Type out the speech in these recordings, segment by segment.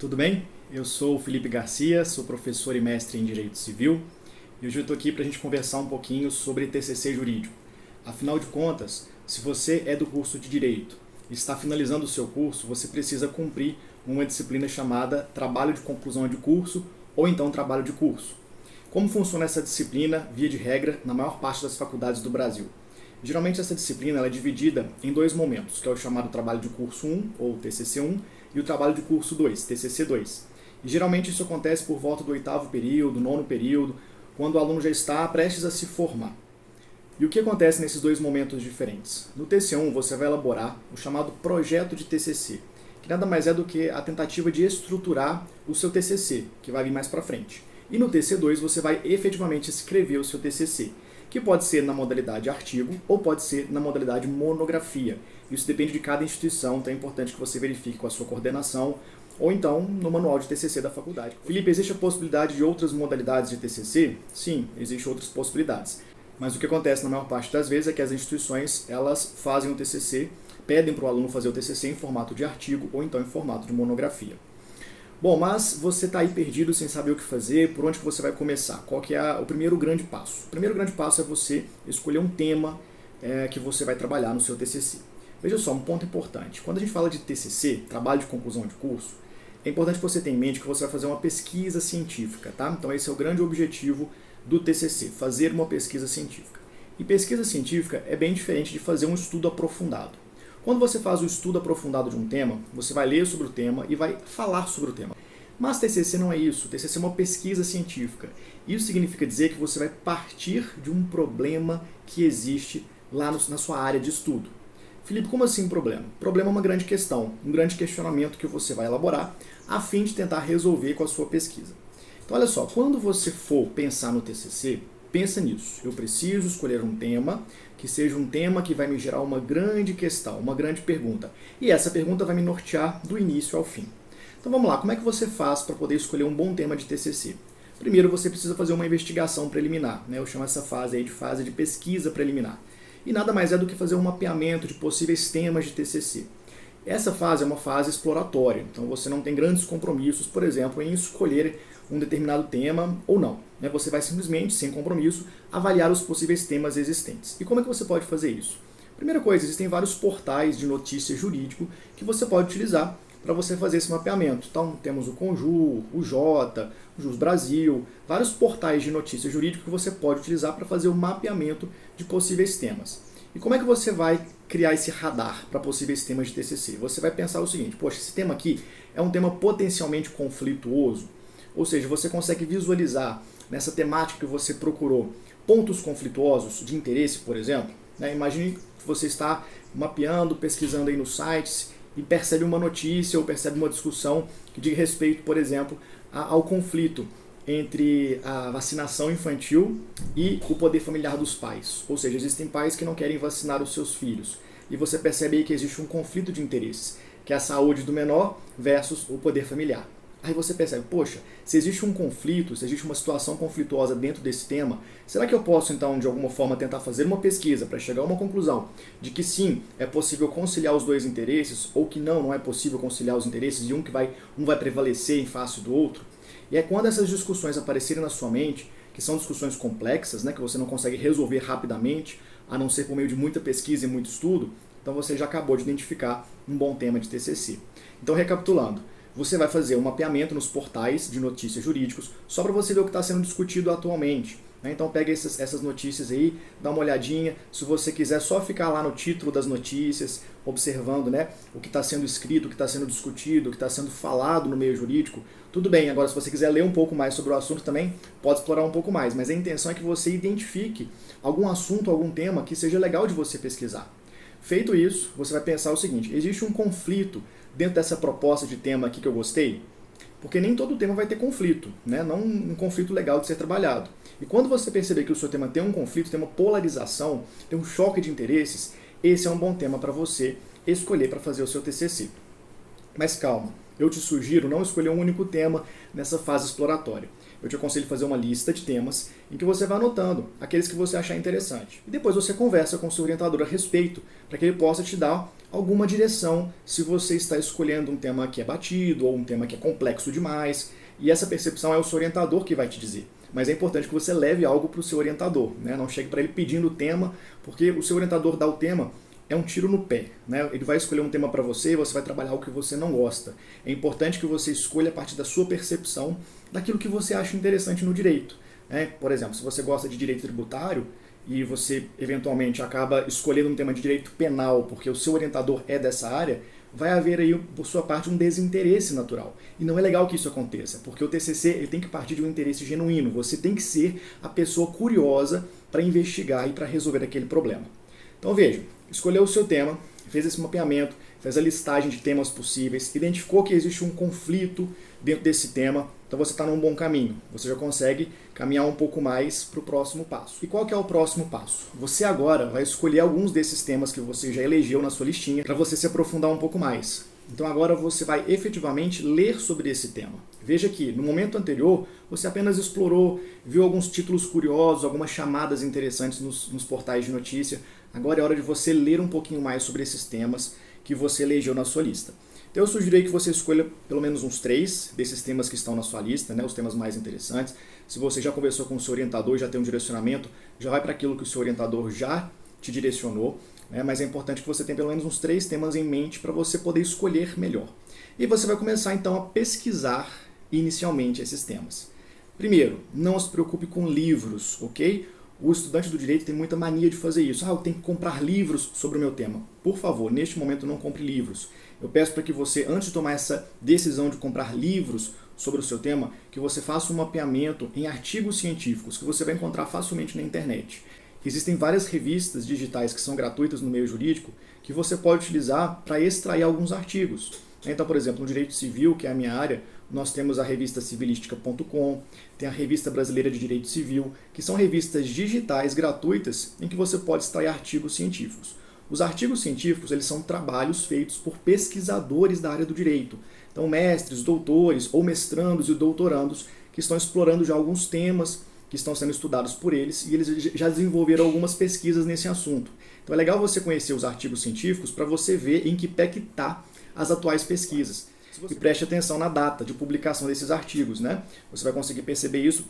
tudo bem? Eu sou o Felipe Garcia, sou professor e mestre em Direito Civil e hoje eu estou aqui para a gente conversar um pouquinho sobre TCC jurídico. Afinal de contas, se você é do curso de Direito e está finalizando o seu curso, você precisa cumprir uma disciplina chamada Trabalho de Conclusão de Curso ou então Trabalho de Curso. Como funciona essa disciplina, via de regra, na maior parte das faculdades do Brasil? Geralmente essa disciplina ela é dividida em dois momentos, que é o chamado Trabalho de Curso 1, ou TCC1, e o Trabalho de Curso 2, TCC2. E geralmente isso acontece por volta do 8º período, 9º período, quando o aluno já está prestes a se formar. E o que acontece nesses dois momentos diferentes? No TC1 você vai elaborar o chamado projeto de TCC, que nada mais é do que a tentativa de estruturar o seu TCC, que vai vir mais para frente. E no TC2 você vai efetivamente escrever o seu TCC, que pode ser na modalidade artigo ou pode ser na modalidade monografia. Isso depende de cada instituição, então é importante que você verifique com a sua coordenação ou então no manual de TCC da faculdade. Felipe, existe a possibilidade de outras modalidades de TCC? Sim, existem outras possibilidades. Mas o que acontece na maior parte das vezes é que as instituições elas fazem o TCC, pedem para o aluno fazer o TCC em formato de artigo ou então em formato de monografia. Bom, mas você está aí perdido sem saber o que fazer, por onde que você vai começar? Qual que é o primeiro grande passo? O primeiro grande passo é você escolher um tema que você vai trabalhar no seu TCC. Veja só, um ponto importante. Quando a gente fala de TCC, Trabalho de Conclusão de Curso, é importante que você tenha em mente que você vai fazer uma pesquisa científica, tá? Então esse é o grande objetivo do TCC, fazer uma pesquisa científica. E pesquisa científica é bem diferente de fazer um estudo aprofundado. Quando você faz o estudo aprofundado de um tema, você vai ler sobre o tema e vai falar sobre o tema. Mas TCC não é isso, TCC é uma pesquisa científica. Isso significa dizer que você vai partir de um problema que existe lá na sua área de estudo. Felipe, como assim um problema? Problema é uma grande questão, um grande questionamento que você vai elaborar a fim de tentar resolver com a sua pesquisa. Então olha só, quando você for pensar no TCC, pensa nisso. Eu preciso escolher um tema que seja um tema que vai me gerar uma grande questão, uma grande pergunta. E essa pergunta vai me nortear do início ao fim. Então vamos lá, como é que você faz para poder escolher um bom tema de TCC? Primeiro você precisa fazer uma investigação preliminar, né? Eu chamo essa fase aí de fase de pesquisa preliminar. E nada mais é do que fazer um mapeamento de possíveis temas de TCC. Essa fase é uma fase exploratória, então você não tem grandes compromissos, por exemplo, em escolher um determinado tema ou não. Você vai simplesmente, sem compromisso, avaliar os possíveis temas existentes. E como é que você pode fazer isso? Primeira coisa, existem vários portais de notícia jurídico que você pode utilizar para você fazer esse mapeamento. Então temos o Conjur, o Jota, o Jus Brasil, vários portais de notícia jurídico que você pode utilizar para fazer o mapeamento de possíveis temas. E como é que você vai criar esse radar para possíveis temas de TCC? Você vai pensar o seguinte, poxa, esse tema aqui é um tema potencialmente conflituoso, ou seja, você consegue visualizar nessa temática que você procurou pontos conflituosos de interesse, por exemplo. Imagine que você está mapeando, pesquisando aí nos sites e percebe uma notícia ou percebe uma discussão que diz respeito, por exemplo, ao conflito entre a vacinação infantil e o poder familiar dos pais. Ou seja, existem pais que não querem vacinar os seus filhos. E você percebe aí que existe um conflito de interesses, que é a saúde do menor versus o poder familiar. Aí você percebe, poxa, se existe um conflito, se existe uma situação conflituosa dentro desse tema, será que eu posso então de alguma forma tentar fazer uma pesquisa para chegar a uma conclusão de que sim, é possível conciliar os dois interesses, ou que não é possível conciliar os interesses e um vai prevalecer em face do outro? E é quando essas discussões aparecerem na sua mente, que são discussões complexas, que você não consegue resolver rapidamente, a não ser por meio de muita pesquisa e muito estudo, então você já acabou de identificar um bom tema de TCC. Então recapitulando, você vai fazer um mapeamento nos portais de notícias jurídicos só para você ver o que está sendo discutido atualmente. Então pega essas notícias aí, dá uma olhadinha. Se você quiser só ficar lá no título das notícias, observando o que está sendo escrito, o que está sendo discutido, o que está sendo falado no meio jurídico, tudo bem. Agora, se você quiser ler um pouco mais sobre o assunto também, pode explorar um pouco mais. Mas a intenção é que você identifique algum assunto, algum tema que seja legal de você pesquisar. Feito isso, você vai pensar o seguinte, existe um conflito dentro dessa proposta de tema aqui que eu gostei? Porque nem todo tema vai ter conflito, não um conflito legal de ser trabalhado. E quando você perceber que o seu tema tem um conflito, tem uma polarização, tem um choque de interesses, esse é um bom tema para você escolher para fazer o seu TCC. Mas calma, eu te sugiro não escolher um único tema nessa fase exploratória. eu te aconselho a fazer uma lista de temas em que você vai anotando aqueles que você achar interessante. E depois você conversa com o seu orientador a respeito, para que ele possa te dar alguma direção se você está escolhendo um tema que é batido ou um tema que é complexo demais. E essa percepção é o seu orientador que vai te dizer. Mas é importante que você leve algo para o seu orientador, né? Não chegue para ele pedindo o tema, porque o seu orientador dá o tema, é um tiro no pé, né? Ele vai escolher um tema para você e você vai trabalhar algo que você não gosta. É importante que você escolha a partir da sua percepção daquilo que você acha interessante no direito, né? Por exemplo, se você gosta de direito tributário e você eventualmente acaba escolhendo um tema de direito penal porque o seu orientador é dessa área, vai haver aí por sua parte um desinteresse natural. E não é legal que isso aconteça, porque o TCC ele tem que partir de um interesse genuíno. Você tem que ser a pessoa curiosa para investigar e para resolver aquele problema. Então veja, escolheu o seu tema, fez esse mapeamento, fez a listagem de temas possíveis, identificou que existe um conflito dentro desse tema, então você está num bom caminho. Você já consegue caminhar um pouco mais para o próximo passo. E qual que é o próximo passo? Você agora vai escolher alguns desses temas que você já elegeu na sua listinha para você se aprofundar um pouco mais. Então agora você vai efetivamente ler sobre esse tema. Veja que no momento anterior você apenas explorou, viu alguns títulos curiosos, algumas chamadas interessantes nos portais de notícia. Agora é hora de você ler um pouquinho mais sobre esses temas que você elegeu na sua lista. Então eu sugiro que você escolha pelo menos uns 3 desses temas que estão na sua lista, né, os temas mais interessantes. Se você já conversou com o seu orientador, já tem um direcionamento, já vai para aquilo que o seu orientador já te direcionou. Mas é importante que você tenha pelo menos uns 3 temas em mente para você poder escolher melhor. E você vai começar então a pesquisar inicialmente esses temas. Primeiro, não se preocupe com livros, ok? O estudante do direito tem muita mania de fazer isso. Eu tenho que comprar livros sobre o meu tema. Por favor, neste momento não compre livros. Eu peço para que você, antes de tomar essa decisão de comprar livros sobre o seu tema, que você faça um mapeamento em artigos científicos que você vai encontrar facilmente na internet. Existem várias revistas digitais que são gratuitas no meio jurídico que você pode utilizar para extrair alguns artigos. Então, por exemplo, no Direito Civil, que é a minha área, nós temos a revista civilística.com, tem a Revista Brasileira de Direito Civil, que são revistas digitais gratuitas em que você pode extrair artigos científicos. Os artigos científicos eles são trabalhos feitos por pesquisadores da área do direito. Então, mestres, doutores ou mestrandos e doutorandos que estão explorando já alguns temas que estão sendo estudados por eles e eles já desenvolveram algumas pesquisas nesse assunto. Então é legal você conhecer os artigos científicos para você ver em que pé que está as atuais pesquisas. E preste atenção na data de publicação desses artigos, né? Você vai conseguir perceber isso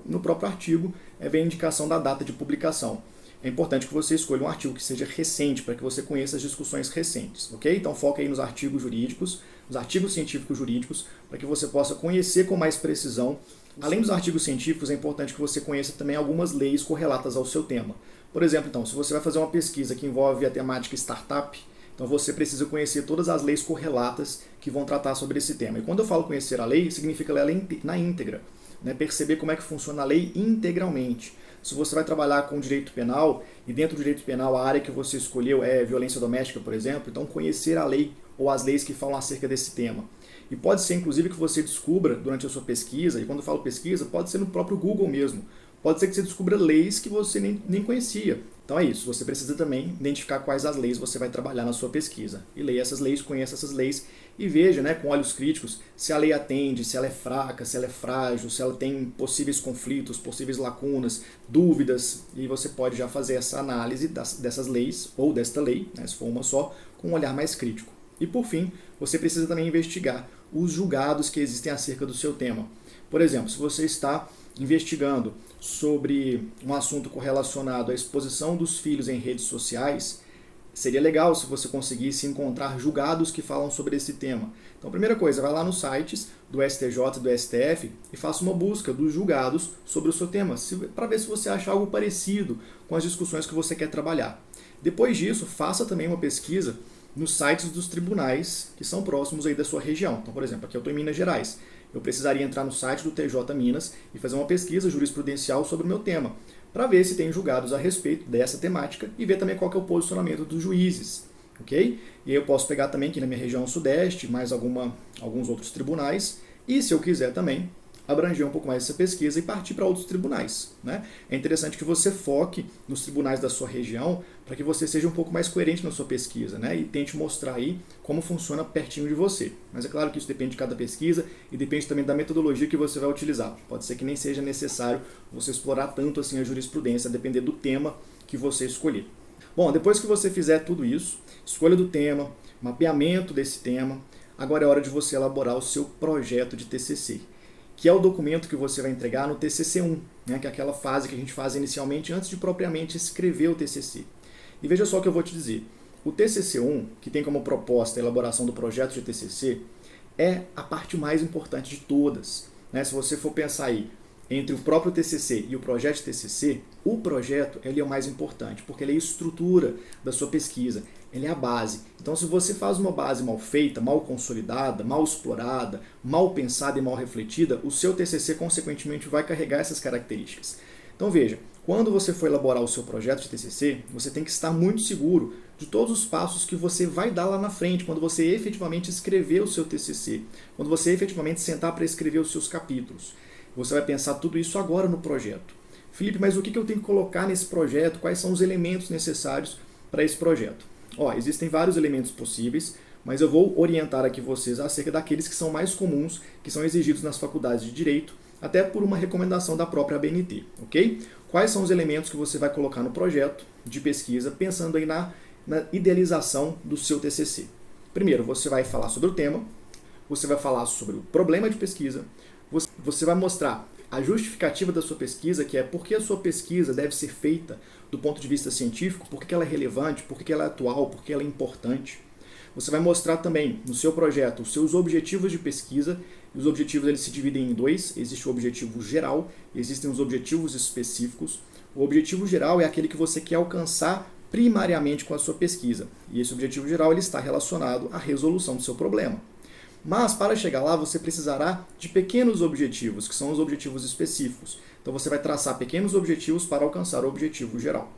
no próprio artigo, vem a indicação da data de publicação. É importante que você escolha um artigo que seja recente, para que você conheça as discussões recentes, ok? Então foca aí nos artigos jurídicos, nos artigos científicos jurídicos, para que você possa conhecer com mais precisão. Além dos artigos científicos, é importante que você conheça também algumas leis correlatas ao seu tema. Por exemplo, então, se você vai fazer uma pesquisa que envolve a temática startup, então você precisa conhecer todas as leis correlatas que vão tratar sobre esse tema. E quando eu falo conhecer a lei, significa ler ela na íntegra, né? Perceber como é que funciona a lei integralmente. Se você vai trabalhar com direito penal, e dentro do direito penal a área que você escolheu é violência doméstica, por exemplo, então conhecer a lei ou as leis que falam acerca desse tema. E pode ser, inclusive, que você descubra durante a sua pesquisa, e quando eu falo pesquisa, pode ser no próprio Google mesmo. Pode ser que você descubra leis que você nem conhecia. Então é isso, você precisa também identificar quais as leis você vai trabalhar na sua pesquisa. E leia essas leis, conheça essas leis e veja, né, com olhos críticos se a lei atende, se ela é fraca, se ela é frágil, se ela tem possíveis conflitos, possíveis lacunas, dúvidas. E você pode já fazer essa análise dessas leis, ou desta lei, né, se for uma só, com um olhar mais crítico. E por fim, você precisa também investigar os julgados que existem acerca do seu tema. Por exemplo, se você está investigando sobre um assunto correlacionado à exposição dos filhos em redes sociais, seria legal se você conseguisse encontrar julgados que falam sobre esse tema. Então, a primeira coisa, vai lá nos sites do STJ e do STF e faça uma busca dos julgados sobre o seu tema, para ver se você acha algo parecido com as discussões que você quer trabalhar. Depois disso, faça também uma pesquisa nos sites dos tribunais que são próximos aí da sua região. Então, por exemplo, aqui eu estou em Minas Gerais. Eu precisaria entrar no site do TJ Minas e fazer uma pesquisa jurisprudencial sobre o meu tema, para ver se tem julgados a respeito dessa temática e ver também qual que é o posicionamento dos juízes, ok? E aí eu posso pegar também aqui na minha região sudeste, mais alguns outros tribunais, e se eu quiser também, abranger um pouco mais essa pesquisa e partir para outros tribunais, né? É interessante que você foque nos tribunais da sua região para que você seja um pouco mais coerente na sua pesquisa, né? E tente mostrar aí como funciona pertinho de você. Mas é claro que isso depende de cada pesquisa e depende também da metodologia que você vai utilizar. Pode ser que nem seja necessário você explorar tanto assim a jurisprudência, a depender do tema que você escolher. Bom, depois que você fizer tudo isso, escolha do tema, mapeamento desse tema, agora é hora de você elaborar o seu projeto de TCC, que é o documento que você vai entregar no TCC1, né, que é aquela fase que a gente faz inicialmente antes de propriamente escrever o TCC. E veja só o que eu vou te dizer. O TCC1, que tem como proposta a elaboração do projeto de TCC, é a parte mais importante de todas, né? Se você for pensar aí entre o próprio TCC e o projeto de TCC, o projeto ele é o mais importante, porque ele é a estrutura da sua pesquisa, ele é a base. Então, se você faz uma base mal feita, mal consolidada, mal explorada, mal pensada e mal refletida, o seu TCC, consequentemente, vai carregar essas características. Então, veja, quando você for elaborar o seu projeto de TCC, você tem que estar muito seguro de todos os passos que você vai dar lá na frente, quando você efetivamente escrever o seu TCC, quando você efetivamente sentar para escrever os seus capítulos. Você vai pensar tudo isso agora no projeto. Felipe, mas o que eu tenho que colocar nesse projeto? Quais são os elementos necessários para esse projeto? Existem vários elementos possíveis, mas eu vou orientar aqui vocês acerca daqueles que são mais comuns, que são exigidos nas faculdades de Direito, até por uma recomendação da própria ABNT, ok? Quais são os elementos que você vai colocar no projeto de pesquisa, pensando aí na idealização do seu TCC? Primeiro, você vai falar sobre o tema, você vai falar sobre o problema de pesquisa, você vai mostrar a justificativa da sua pesquisa, que é por que a sua pesquisa deve ser feita do ponto de vista científico, por que ela é relevante, por que ela é atual, por que ela é importante. Você vai mostrar também no seu projeto os seus objetivos de pesquisa, e os objetivos eles se dividem em dois, existe o objetivo geral e existem os objetivos específicos. O objetivo geral é aquele que você quer alcançar primariamente com a sua pesquisa, e esse objetivo geral ele está relacionado à resolução do seu problema. Mas, para chegar lá, você precisará de pequenos objetivos, que são os objetivos específicos. Então, você vai traçar pequenos objetivos para alcançar o objetivo geral.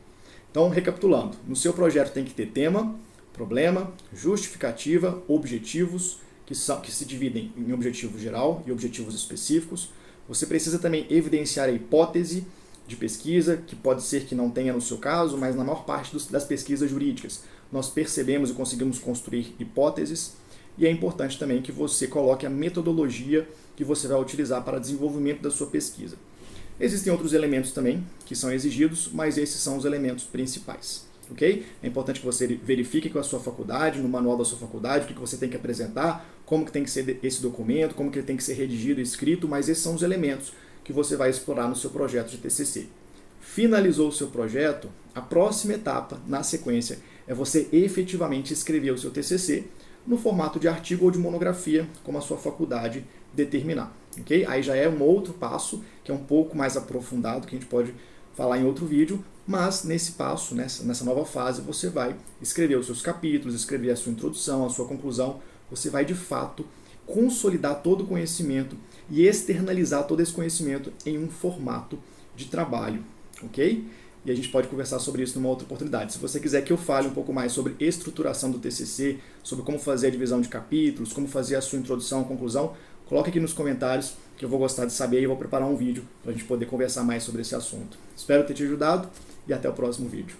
Então, recapitulando, no seu projeto tem que ter tema, problema, justificativa, objetivos, que se dividem em objetivo geral e objetivos específicos. Você precisa também evidenciar a hipótese de pesquisa, que pode ser que não tenha no seu caso, mas na maior parte das pesquisas jurídicas nós percebemos e conseguimos construir hipóteses. E é importante também que você coloque a metodologia que você vai utilizar para desenvolvimento da sua pesquisa. Existem outros elementos também que são exigidos, mas esses são os elementos principais. Ok? É importante que você verifique com a sua faculdade, no manual da sua faculdade, o que você tem que apresentar, como que tem que ser esse documento, como que ele tem que ser redigido e escrito, mas esses são os elementos que você vai explorar no seu projeto de TCC. Finalizou o seu projeto, a próxima etapa, na sequência, é você efetivamente escrever o seu TCC no formato de artigo ou de monografia, como a sua faculdade determinar. Okay? Aí já é um outro passo, que é um pouco mais aprofundado, que a gente pode falar em outro vídeo, mas nesse passo, nessa nova fase, você vai escrever os seus capítulos, escrever a sua introdução, a sua conclusão, você vai de fato consolidar todo o conhecimento e externalizar todo esse conhecimento em um formato de trabalho, ok? E a gente pode conversar sobre isso numa outra oportunidade. Se você quiser que eu fale um pouco mais sobre estruturação do TCC, sobre como fazer a divisão de capítulos, como fazer a sua introdução e conclusão, coloque aqui nos comentários que eu vou gostar de saber e eu vou preparar um vídeo para a gente poder conversar mais sobre esse assunto. Espero ter te ajudado e até o próximo vídeo.